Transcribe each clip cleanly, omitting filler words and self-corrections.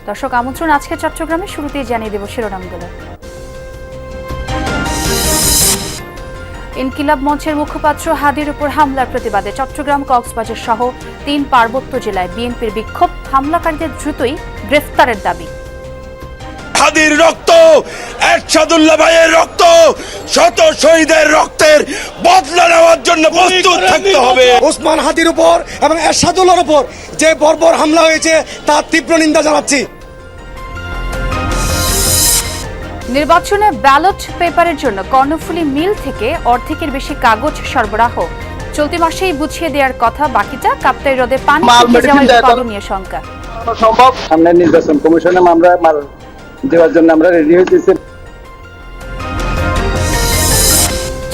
দর্শক আমন্ত্রণ আজকে চট্টগ্রামে শুরুতেই জানিয়ে দেব শিরোনামগুলো। ইনকিলাব মঞ্চের মুখপাত্র হাদির উপর হামলার প্রতিবাদে চট্টগ্রাম, কক্সবাজার সহ ৩ পার্বত্য জেলায় বিএনপির বিক্ষোভ, হামলাকারীদের দ্রুতই গ্রেফতারের দাবি। হাদির রক্ত, এরশাদুল্লাহ ভাইয়ের রক্ত, শত শহীদের রক্তের বদলা নেওয়ার জন্য প্রস্তুত থাকতে হবে। ওসমান হাদির উপর এবং এরশাদুল্লাহর উপর যে বর্বর হামলা হয়েছে তার তীব্র নিন্দা জানাচ্ছি। নির্বাচনে ব্যালট পেপারের জন্য কর্ণফুলী মিল থেকে অর্ধেকের বেশি কাগজ সরবরাহ চলতি মাসেই বুঝিয়ে দেওয়ার কথা, বাকিটা কাপ্তাই হ্রদে পানি নিয়ে শঙ্কা। সম্ভব সামনে নির্বাচন কমিশনে মামলা দেওয়ার জন্য আমরা রেডি হয়েছি।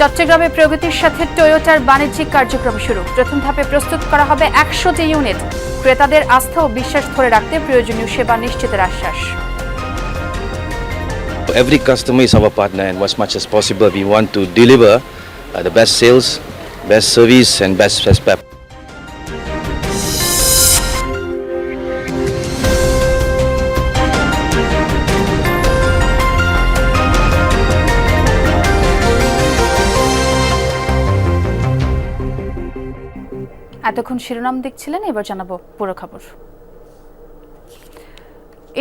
চট্টগ্রামে প্রগতির সাথে টয়োটার বাণিজ্যিক কার্যক্রম শুরু। প্রথম ধাপে প্রস্তুত করা হবে 100টি ইউনিট। ক্রেতাদের আস্থা ও বিশ্বাস ধরে রাখতে প্রয়োজনীয় সেবা নিশ্চিতের আশ্বাস। Every customer is our partner, and as much as possible we want to deliver the best sales, best service and best respect. এতক্ষণ শিরোনাম দেখছিলেন, এবার জানাবো পুরো খবর।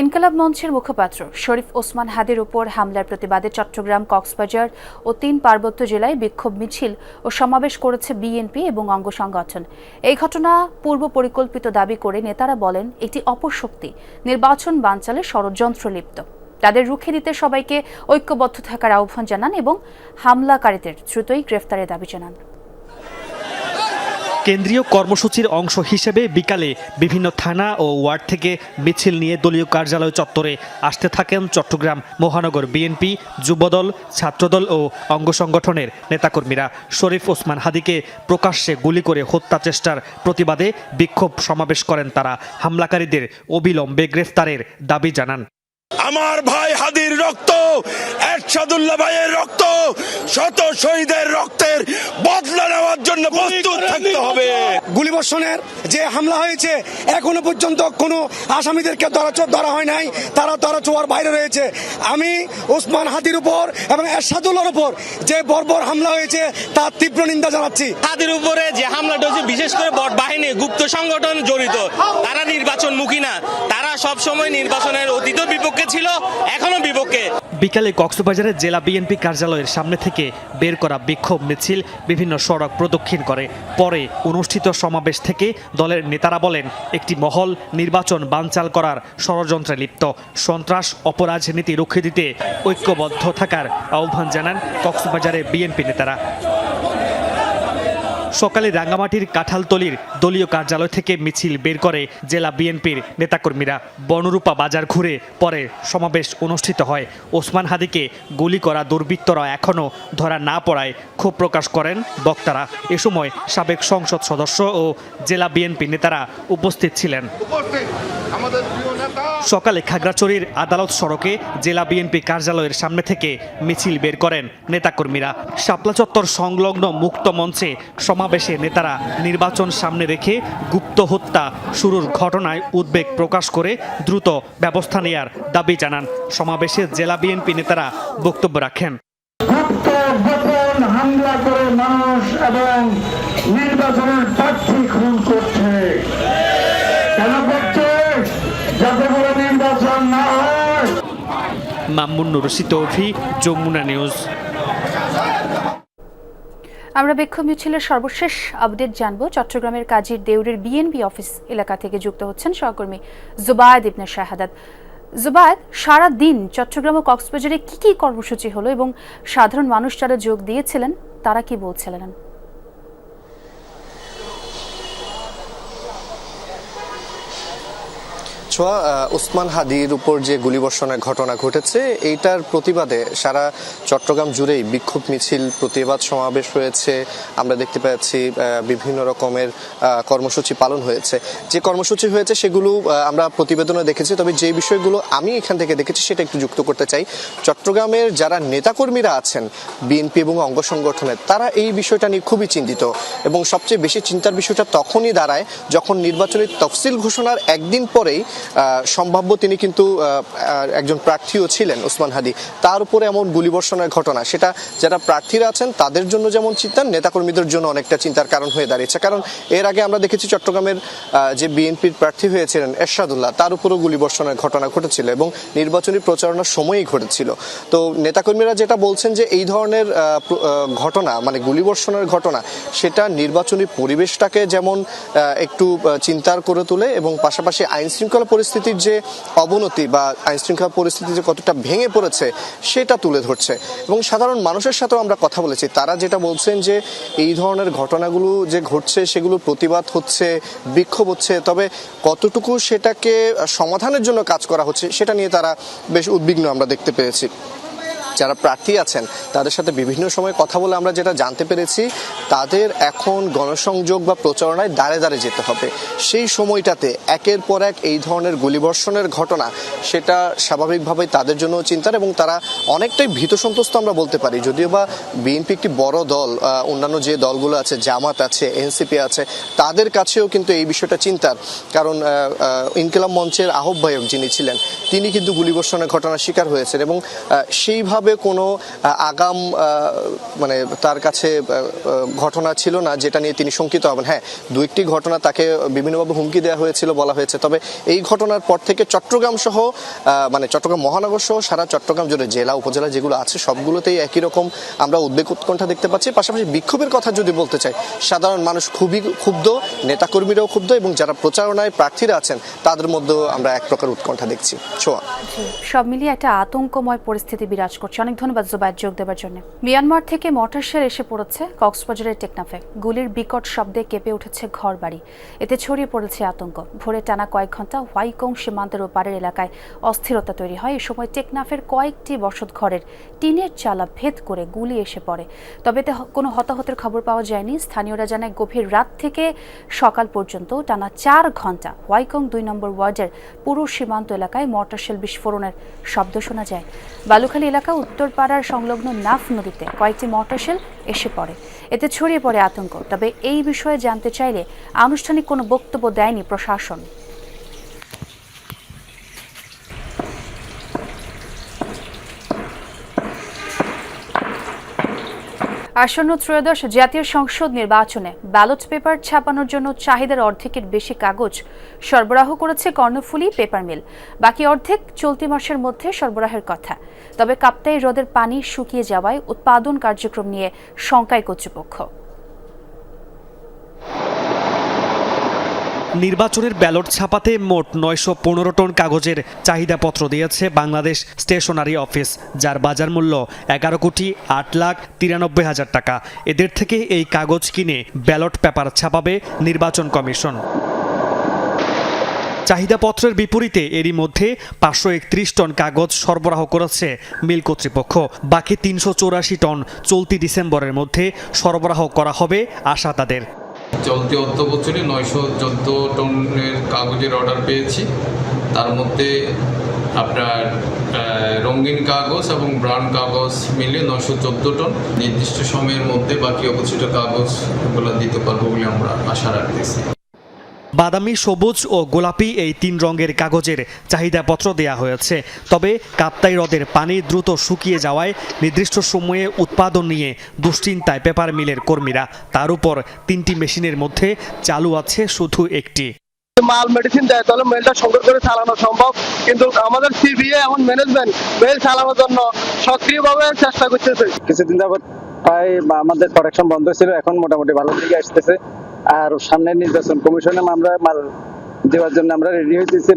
ইনকিলাব মঞ্চের মুখপাত্র শরীফ ওসমান হাদির উপর হামলার প্রতিবাদে চট্টগ্রাম, কক্সবাজার ও ৩ পার্বত্য জেলায় বিক্ষোভ মিছিল ও সমাবেশ করেছে বিএনপি এবং অঙ্গ সংগঠন। এই ঘটনা পূর্ব পরিকল্পিত দাবি করে নেতারা বলেন এটি অপশক্তি, নির্বাচন বানচালে ষড়যন্ত্র লিপ্ত। তাদের রুখে দিতে সবাইকে ঐক্যবদ্ধ থাকার আহ্বান জানান এবং হামলাকারীদের দ্রুতই গ্রেফতারের দাবি জানান। কেন্দ্রীয় কর্মসূচির অংশ হিসেবে বিকালে বিভিন্ন থানা ও ওয়ার্ড থেকে মিছিল নিয়ে দলীয় কার্যালয় চত্বরে আসতে থাকেন চট্টগ্রাম মহানগর বিএনপি, যুবদল, ছাত্রদল ও অঙ্গ সংগঠনের নেতাকর্মীরা। শরীফ ওসমান হাদিকে প্রকাশ্যে গুলি করে হত্যা চেষ্টার প্রতিবাদে বিক্ষোভ সমাবেশ করেন তারা। হামলাকারীদের অবিলম্বে গ্রেফতারের দাবি জানান। আমার ভাই হাদির রক্ত, এরশাদুল্লাহ ভাইয়ের রক্ত, শত শহীদের রক্তের বদলা নেওয়ার জন্য প্রস্তুত থাকতে হবে। গুলিবর্ষণের যে হামলা হয়েছে এখনো পর্যন্ত কোনো আসামিদেরকে ধরা হয় নাই, তারা চোয়ার বাইরে রয়েছে। আমি ওসমান হাদির উপর এবং এরশাদুল্লাহর উপর যে বর্বর হামলা হয়েছে তার তীব্র নিন্দা জানাচ্ছি। হাদির উপরে যে হামলাটা হচ্ছে বিশেষ করে বট বাহিনী, গুপ্ত সংগঠন জড়িত। তারা নির্বাচনমুখী না, তারা সবসময় নির্বাচনের অতীত বিপক্ষে ছিল, এখনো বিপক্ষে। বিকালে কক্সবাজারের জেলা বিএনপি কার্যালয়ের সামনে থেকে বের করা বিক্ষোভ মিছিল বিভিন্ন সড়ক প্রদক্ষিণ করে। পরে অনুষ্ঠিত সমাবেশ থেকে দলের নেতারা বলেন একটি মহল নির্বাচন বানচাল করার ষড়যন্ত্রে লিপ্ত। সন্ত্রাস অপরাজনীতি রুখে দিতে ঐক্যবদ্ধ থাকার আহ্বান জানান কক্সবাজারের বিএনপি নেতারা। সকালে রাঙ্গামাটির কাঁঠালতলীর দলীয় কার্যালয় থেকে মিছিল বের করে জেলা বিএনপির নেতাকর্মীরা। বনরূপা বাজার ঘুরে পরে সমাবেশ অনুষ্ঠিত হয়। ওসমান হাদিকে গুলি করা দুর্বৃত্তরা এখনও ধরা না পড়ায় ক্ষোভ প্রকাশ করেন বক্তারা। এ সময় সাবেক সংসদ সদস্য ও জেলা বিএনপি নেতারা উপস্থিত ছিলেন। সকালে খাগড়াছড়ির আদালত সড়কে জেলা বিএনপি কার্যালয়ের সামনে থেকে মিছিল বের করেন নেতাকর্মীরা। শাপলা চত্বর সংলগ্ন মুক্ত মঞ্চে সমাবেশে নেতারা নির্বাচন সামনে রেখে গুপ্ত হত্যা শুরুর ঘটনায় উদ্বেগ প্রকাশ করে দ্রুত ব্যবস্থা নেয়ার দাবি জানান। সমাবেশে জেলা বিএনপি নেতারা বক্তব্য রাখেন। হামলা করে মানুষ এবং নির্বাচনের প্রার্থী খুন করছে, কেন করছে? যাতে করে নির্বাচন না হয়। মামুনুর রশিদ, যমুনা নিউজ। আমরা বিক্ষোভ মিছিলের সর্বশেষ আপডেট জানবো। চট্টগ্রামের কাজীর দেউরের বিএনপি অফিস এলাকা থেকে যুক্ত হচ্ছেন সহকর্মী জুবায়েদ ইবনে শাহাদাত। জুবায়েদ, সারা দিন চট্টগ্রাম ও কক্সবাজারে কি কি কর্মসূচি হলো এবং সাধারণ মানুষ যারা যোগ দিয়েছিলেন তারা কি বলছিলেন? ওসমান হাদির উপর যে গুলিবর্ষণের ঘটনা ঘটেছে এইটার প্রতিবাদে সারা চট্টগ্রাম জুড়েই বিক্ষোভ মিছিল, প্রতিবাদ সমাবেশ হয়েছে। আমরা দেখতে পাচ্ছি বিভিন্ন রকমের কর্মসূচি পালন হয়েছে। যে কর্মসূচি হয়েছে সেগুলো আমরা প্রতিবেদনে দেখেছি, তবে যে বিষয়গুলো আমি এখান থেকে দেখেছি সেটা একটু যুক্ত করতে চাই। চট্টগ্রামের যারা নেতাকর্মীরা আছেন বিএনপি এবং অঙ্গ সংগঠনের, তারা এই বিষয়টা নিয়ে খুবই চিন্তিত এবং সবচেয়ে বেশি চিন্তার বিষয়টা তখনই দাঁড়ায় যখন নির্বাচনের তফসিল ঘোষণার একদিন পরেই সম্ভাব্য তিনি কিন্তু একজন প্রার্থীও ছিলেন ওসমান হাদী, তার উপরে এমন গুলিবর্ষণের ঘটনা, সেটা যারা প্রার্থীরা আছেন তাদের জন্য যেমন চিন্তার, নেতাকর্মীদের জন্য অনেকটা চিন্তার কারণ হয়ে দাঁড়িয়েছে। কারণ এর আগে আমরা দেখেছি চট্টগ্রামের যে বিএনপির প্রার্থী হয়েছিলেন এরশাদুল্লাহ, তার উপরও গুলিবর্ষণের ঘটনা ঘটেছিল এবং নির্বাচনী প্রচারণার সময়ই ঘটেছিল। তো নেতাকর্মীরা যেটা বলছেন যে এই ধরনের ঘটনা, মানে গুলিবর্ষণের ঘটনা, সেটা নির্বাচনী পরিবেশটাকে যেমন একটু চিন্তার করে তোলে এবং পাশাপাশি আইন শৃঙ্খলা পরিস্থিতির যে অবনতি বা আইন শৃঙ্খলা পরিস্থিতি যে কতটা ভেঙে পড়েছে সেটা তুলে ধরছে। এবং সাধারণ মানুষের সাথেও আমরা কথা বলেছি, তারা যেটা বলছেন যে এই ধরনের ঘটনাগুলো যে ঘটছে সেগুলো প্রতিবাদ হচ্ছে, বিক্ষোভ হচ্ছে, তবে কতটুকু সেটাকে সমাধানের জন্য কাজ করা হচ্ছে সেটা নিয়ে তারা বেশ উদ্বিগ্ন আমরা দেখতে পেয়েছি। যারা প্রার্থী আছেন তাদের সাথে বিভিন্ন সময় কথা বলে আমরা যেটা জানতে পেরেছি, তাদের এখন গণসংযোগ বা প্রচারণায় দাঁড়ে দাঁড়ে যেতে হবে। সেই সময়টাতে একের পর এক এই ধরনের গুলিবর্ষণের ঘটনা, সেটা স্বাভাবিকভাবেই তাদের জন্য চিন্তার এবং তারা অনেকটাই ভীত সন্ত্রস্ত আমরা বলতে পারি। যদিও বা বিএনপি একটি বড় দল, অন্যান্য যে দলগুলো আছে, জামাত আছে, এনসিপি আছে, তাদের কাছেও কিন্তু এই বিষয়টা চিন্তার। কারণ ইনকিলাব মঞ্চের আহ্বায়ক যিনি ছিলেন তিনি কিন্তু গুলিবর্ষণের ঘটনার শিকার হয়েছেন এবং সেইভাবে কোনো আগাম মানে তার কাছে ঘটনা ছিল না যেটা নিয়ে তিনি শঙ্কিত হবেন। হ্যাঁ, দু একটি ঘটনা তাকে বিভিন্নভাবে হুমকি দেওয়া হয়েছিল বলা হয়েছে, তবে এই ঘটনার পর থেকে চট্টগ্রাম সহ মানে চট্টগ্রাম মহানগর সহ সারা চট্টগ্রাম জুড়ে জেলা উপজেলা যেগুলো আছে সবগুলোতেই একই রকম আমরা উদ্বেগ উৎকণ্ঠা দেখতে পাচ্ছি। পাশাপাশি বিক্ষোভের কথা যদি বলতে চাই, সাধারণ মানুষ খুবই ক্ষুব্ধ, নেতাকর্মীরাও ক্ষুব্ধ এবং যারা প্রচারণায় প্রার্থীরা আছেন তাদের মধ্যেও আমরা এক প্রকার উৎকণ্ঠা দেখছি। ছোঁয়া, সব মিলিয়ে একটা আতঙ্কময় পরিস্থিতি বিরাজ করছে। অনেক ধন্যবাদ জুবায়ের যোগ দেওয়ার জন্য। মিয়ানমার থেকে মর্টার শেল এসে পড়েছে কক্সবাজারের টেকনাফে। গুলির বিকট শব্দে কেঁপে উঠেছে ঘরবাড়ি, এতে ছড়িয়ে পড়েছে আতঙ্ক। ভোরে টানা কয়েক ঘন্টা হোয়াইকং সীমান্তের ওপারের এলাকায় অস্থিরতা তৈরি হয়। এ সময় টেকনাফের কয়েকটি বসতঘরের টিনের চালা ভেদ করে গুলি এসে পড়ে, তবে এতে কোনো হতাহতের খবর পাওয়া যায়নি। স্থানীয়রা জানায় গভীর রাত থেকে সকাল পর্যন্ত টানা 4 ঘন্টা হোয়াইকং 2 নম্বর ওয়ার্ডের পুরো সীমান্ত এলাকায় মর্টার শেল বিস্ফোরণের শব্দ শোনা যায়। বালুখালী এলাকা উত্তরপাড়ার সংলগ্ন নাফ নদীতে কয়েকটি মর্টার শেল এসে পড়ে, এতে ছড়িয়ে পড়ে আতঙ্ক। তবে এই বিষয়ে জানতে চাইলে আনুষ্ঠানিক কোনো বক্তব্য দেয়নি প্রশাসন। আসন্ন ত্রয়োদশ জাতীয় সংসদ নির্বাচনে ব্যালট পেপার ছাপানোর জন্য চাহিদার অর্ধেকের বেশি কাগজ সরবরাহ করেছে কর্ণফুলী পেপার মিল। বাকি অর্ধেক চলতি মাসের মধ্যে সরবরাহের কথা। তবে কাপ্তাই হ্রদের পানি শুকিয়ে যাওয়ায় উৎপাদন কার্যক্রম নিয়ে শঙ্কায় কর্তৃপক্ষ। নির্বাচনের ব্যালট ছাপাতে মোট 915 টন কাগজের চাহিদাপত্র দিয়েছে বাংলাদেশ স্টেশনারি অফিস, যার বাজার মূল্য 11,08,93,000 টাকা। এদের থেকে এই কাগজ কিনে ব্যালট পেপার ছাপাবে নির্বাচন কমিশন। চাহিদাপত্রের বিপরীতে এরই মধ্যে 531 টন কাগজ সরবরাহ করেছে মিল কর্তৃপক্ষ। বাকি 384 টন চলতি ডিসেম্বরের মধ্যে সরবরাহ করা হবে আশা তাদের। চলতি অর্থ বছরে 914 টনের কাগজের অর্ডার পেয়েছি। তার মধ্যে আপনার রঙিন কাগজ এবং ব্রাউন কাগজ মিলে 914 টন। নির্দিষ্ট সময়ের মধ্যে বাকি অবশিষ্ট কাগজগুলো দিতে পারবো বলে আমরা আশা রাখতেছি। বাদামি, সবুজ ও গোলাপি এই 3 রঙের কাগজের চাহিদাপত্র দেয়া হয়েছে। তবে কাপ্তাই হ্রদের পানি দ্রুত শুকিয়ে যাওয়ায় নির্দিষ্ট সময়ে উৎপাদন নিয়ে দুশ্চিন্তায় পেপার মিলের কর্মীরা। তার উপর 3টি মেশিনের মধ্যে চালু আছে শুধু একটি। মাল মেডিসিন দেয় তাহলে মেলটা সংগ্রহ করে চালানো সম্ভব, কিন্তু আমাদের সিবিএ এখন ম্যানেজমেন্ট মেল চালানোর জন্য সক্রিয়ভাবে চেষ্টা করতেছে। কিছুদিন যাবত আমাদের প্রোডাকশন বন্ধ ছিল, এখন মোটামুটি ভালো দিকে আসতেছে। আর সামনে নির্বাচন কমিশনে আমরা মাল দেওয়ার জন্য আমরা রেডি হইতেছি।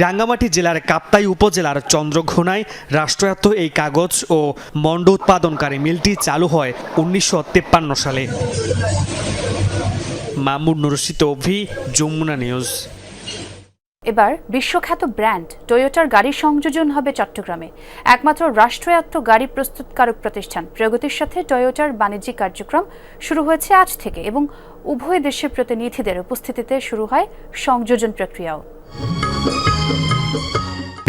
রাঙ্গামাটি জেলার কাপ্তাই উপজেলার চন্দ্রঘোনায় রাষ্ট্রায়ত্ত এই কাগজ ও মন্ড উৎপাদনকারী মিলটি চালু হয় 1953 সালে। মামুন নুরশিদ অভি, যমুনা নিউজ। এবার বিশ্বখ্যাত ব্র্যান্ড টয়োটার গাড়ি সংযোজন হবে চট্টগ্রামে। একমাত্র রাষ্ট্রায়ত্ত গাড়ি প্রস্তুতকারক প্রতিষ্ঠান প্রগতির সাথে টয়োটার বাণিজ্যিক কার্যক্রম শুরু হয়েছে আজ থেকে এবং উভয় দেশের প্রতিনিধিদের উপস্থিতিতে শুরু হয় সংযোজন প্রক্রিয়াও।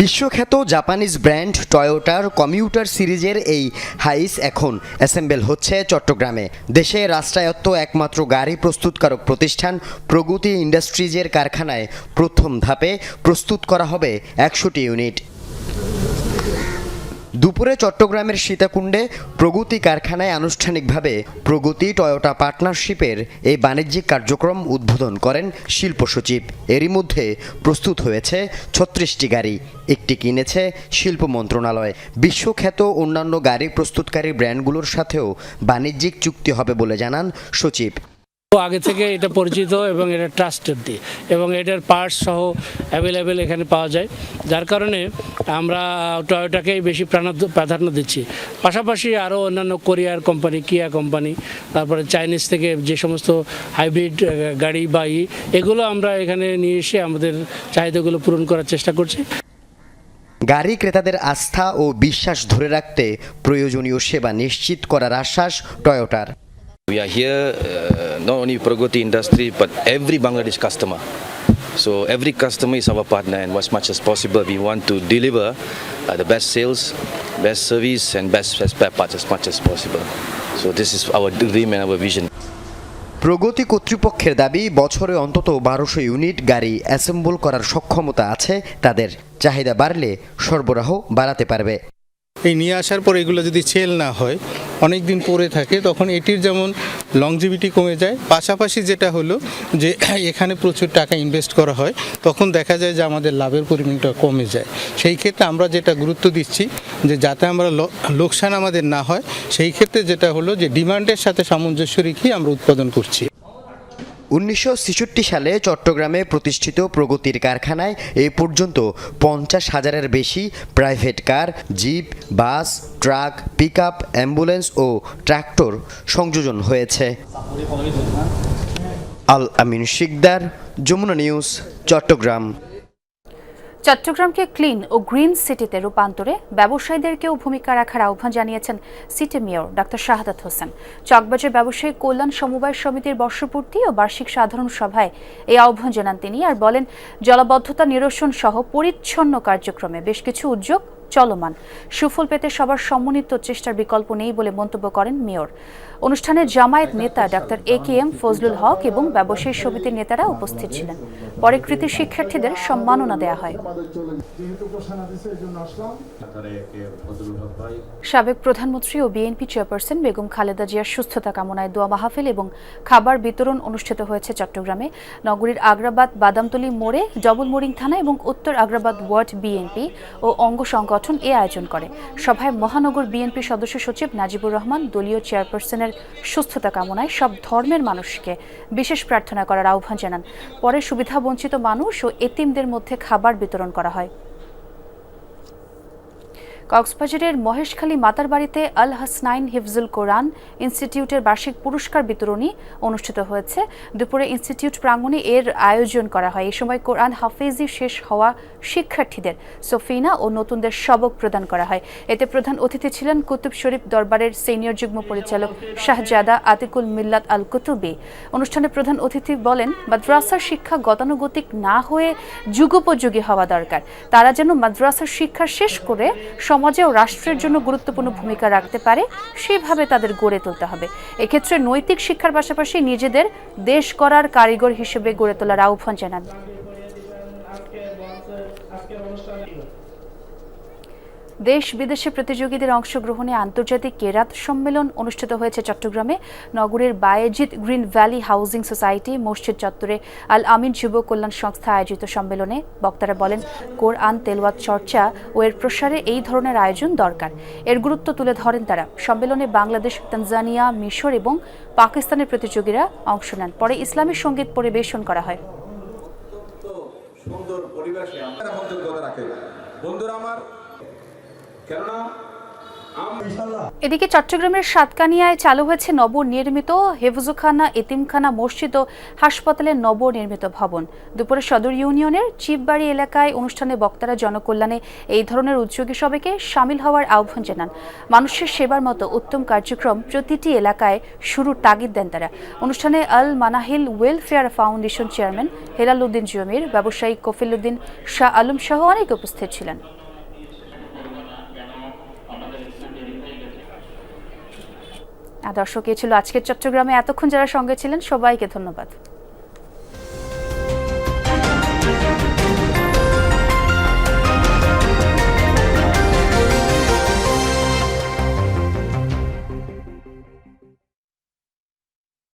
বিশ্বখ্যাত জাপানিজ ব্র্যান্ড টয়োটার কমিউটার সিরিজের এই হাইস এখন অ্যাসেম্বল হচ্ছে চট্টগ্রামে। দেশে রাষ্ট্রায়ত্ত একমাত্র গাড়ি প্রস্তুতকারক প্রতিষ্ঠান প্রগতি ইন্ডাস্ট্রিজের কারখানায় প্রথম ধাপে প্রস্তুত করা হবে 100টি ইউনিট। দুপুরে চট্টগ্রামের সীতাকুণ্ডে প্রগতি কারখানায় আনুষ্ঠানিকভাবে প্রগতি টয়োটা পার্টনারশিপের এই বাণিজ্যিক কার্যক্রম উদ্বোধন করেন শিল্প সচিব। এরই মধ্যে প্রস্তুত হয়েছে 36টি গাড়ি, একটি কিনেছে শিল্প মন্ত্রণালয়। বিশ্বখ্যাত অন্যান্য গাড়ি প্রস্তুতকারী ব্র্যান্ডগুলোর সাথেও বাণিজ্যিক চুক্তি হবে বলে জানান সচিব। আগে থেকে এটা পরিচিত এবং এটা ট্রাস্টেড দিয়ে এবং এটার পার্টস সহ অ্যাভেলেবেল এখানে পাওয়া যায়, যার কারণে আমরা টয়োটাকেই বেশি প্রাধান্য দিচ্ছি। পাশাপাশি আরও অন্যান্য কোরিয়ার কোম্পানি, কিয়া কোম্পানি, তারপরে চাইনিজ থেকে যে সমস্ত হাইব্রিড গাড়ি বা এগুলো আমরা এখানে নিয়ে এসে আমাদের চাহিদাগুলো পূরণ করার চেষ্টা করছি। গাড়ি ক্রেতাদের আস্থা ও বিশ্বাস ধরে রাখতে প্রয়োজনীয় সেবা নিশ্চিত করার আশ্বাস টয়োটার। We are here, not only Pragati industry, but every Bangladesh customer. So every customer is our partner, and as much as possible, we want to deliver the best sales, best service, and best spare parts as much as possible. So this is our dream and our vision. প্রগতি কর্তৃপক্ষের দাবি, বছরে অন্তত 1200 unit গাড়ি assemble করার সক্ষমতা আছে তাদের। চাহিদা বাড়লে সরবরাহ বাড়াতে পারবে। এই নিয়ে আসার পর এগুলো যদি সেল না হয়, অনেক দিন পরে থাকে, তখন এটির যেমন লংজিভিটি কমে যায়, পাশাপাশি যেটা হলো যে এখানে প্রচুর টাকা ইনভেস্ট করা হয়, তখন দেখা যায় যে আমাদের লাভের পরিমাণটা কমে যায়। সেই ক্ষেত্রে আমরা যেটা গুরুত্ব দিচ্ছি যে যাতে আমরা লোকসান আমাদের না হয়, সেই ক্ষেত্রে যেটা হলো যে ডিমান্ডের সাথে সামঞ্জস্য রেখেই আমরা উৎপাদন করছি। 1966 সালে চট্টগ্রামে প্রতিষ্ঠিত প্রগতির কারখানায় এ পর্যন্ত 50,000-এর বেশি প্রাইভেট কার, জিপ, বাস, ট্রাক, পিকআপ, অ্যাম্বুলেন্স ও ট্রাক্টর সংযোজন হয়েছে। আল আমিন শিকদার, যমুনা নিউজ, চট্টগ্রাম। চট্টগ্রামকে ক্লিন ও গ্রিন সিটিতে রূপান্তরে ব্যবসায়ীদেরকেও ভূমিকা রাখার আহ্বান জানিয়েছেন city mayor doctor Shahadat Hossain. Chawkbazar ব্যবসায়ী কল্যাণ সমবায় সমিতির বর্ষপূর্তি ও বার্ষিক সাধারণ সভায় এই আহ্বান জানান তিনি, আর বলেন জলাবদ্ধতা নিরসন সহ পরিচ্ছন্ন কার্যক্রমে বেশ কিছু উদ্যোগ চলমান, সুফল পেতে সবার সমন্বিত চেষ্টার বিকল্প নেই বলে মন্তব্য করেন মেয়র। অনুষ্ঠানে জামায়াত নেতা ডাক্তার AKM ফজলুল হক এবং ব্যবসায়ী সমিতির নেতারা উপস্থিত ছিলেন। পরে কৃতি শিক্ষার্থীদের সম্মাননা দেওয়া হয়। সাবেক প্রধানমন্ত্রী ও বিএনপি চেয়ারপারসন বেগম খালেদা জিয়ার সুস্থতা কামনায় দোয়া মাহফিল এবং খাবার বিতরণ অনুষ্ঠিত হয়েছে চট্টগ্রামে। নগরীর আগ্রাবাদ বাদামতলী মোড়ে, ডবল মোরিং থানা এবং উত্তর আগ্রাবাদ ওয়ার্ড বিএনপি ও অঙ্গ সংগঠন এ আয়োজন করে। সভায় মহানগর বিএনপি সদস্য সচিব নাজিবুর রহমান দলীয় চেয়ারপারসনের সুস্থতা কামনায় সব ধর্মের মানুষকে বিশেষ প্রার্থনা করার আহ্বান জানান। পরে সুবিধাবঞ্চিত মানুষ ও এতিমদের মধ্যে খাবার বিতরণ করা হয়। কক্সবাজারের মহেশখালী মাতার বাড়িতে আল হাসনাইন হিফজুল কোরআন ইনস্টিটিউটের বার্ষিক পুরস্কার বিতরণী অনুষ্ঠিত হয়েছে। দুপুরে ইনস্টিটিউট প্রাঙ্গণে এর আয়োজন করা হয়। এই সময় কোরআন হাফেজি শেষ হওয়া শিক্ষার্থীদের সফিনা ও নতুনদের সবক প্রদান করা হয়। এতে প্রধান অতিথি ছিলেন কুতুব শরীফ দরবারের সিনিয়র যুগ্ম পরিচালক শাহজাদা আতিকুল মিল্লাত আল কুতুবি। অনুষ্ঠানে প্রধান অতিথি বলেন, মাদ্রাসার শিক্ষা গতানুগতিক না হয়ে যুগোপযোগী হওয়া দরকার। তারা যেন মাদ্রাসার শিক্ষা শেষ করে সমাজে ও রাষ্ট্রের জন্য গুরুত্বপূর্ণ ভূমিকা রাখতে পারে, সেভাবে তাদের গড়ে তুলতে হবে। এক্ষেত্রে নৈতিক শিক্ষার পাশাপাশি নিজেদের দেশ গড়ার কারিগর হিসেবে গড়ে তোলার আহ্বান জানান। দেশ বিদেশে প্রতিযোগীদের অংশগ্রহণে আন্তর্জাতিক কেরাত সম্মেলন অনুষ্ঠিত হয়েছে চট্টগ্রামে। নগরীর Bayezid Green Valley Housing Society মসজিদ চত্বরে আল আমিন যুব কল্যাণ সংস্থা আয়োজিত সম্মেলনে বক্তারা বলেন, কোরআন তেলাওয়াত চর্চা ও এর প্রসারে এই ধরনের আয়োজন দরকার। এর গুরুত্ব তুলে ধরেন তারা। সম্মেলনে বাংলাদেশ, তানজানিয়া, মিশর এবং পাকিস্তানের প্রতিযোগীরা অংশ নেন। পরে ইসলামী সঙ্গীত পরিবেশন করা হয়। বন্ধুরা আমার, কেননা এদিকে চট্টগ্রামের সাতকানিয়ায় চালু হয়েছে নবনির্মিত হেফজুখানা এতিমখানা মসজিদ ও হাসপাতালের নবনির্মিত ভবন। দুপুরে সদর ইউনিয়নের চিপবাড়ি এলাকায় অনুষ্ঠানে বক্তারা জনকল্যাণে এই ধরনের উদ্যোগী সবাইকে সামিল হওয়ার আহ্বান জানান। মানুষের সেবার মতো উত্তম কার্যক্রম প্রতিটি এলাকায় শুরুর তাগিদ দেন তারা। অনুষ্ঠানে Al Manahil welfare foundation chairman Helal Uddin Jamir, ব্যবসায়ী কফিল উদ্দিন শাহ আলম সহ অনেক উপস্থিত ছিলেন। দর্শক, এ ছিল আজকের চট্টগ্রামে। এতক্ষণ যারা সঙ্গে ছিলেন সবাইকে ধন্যবাদ।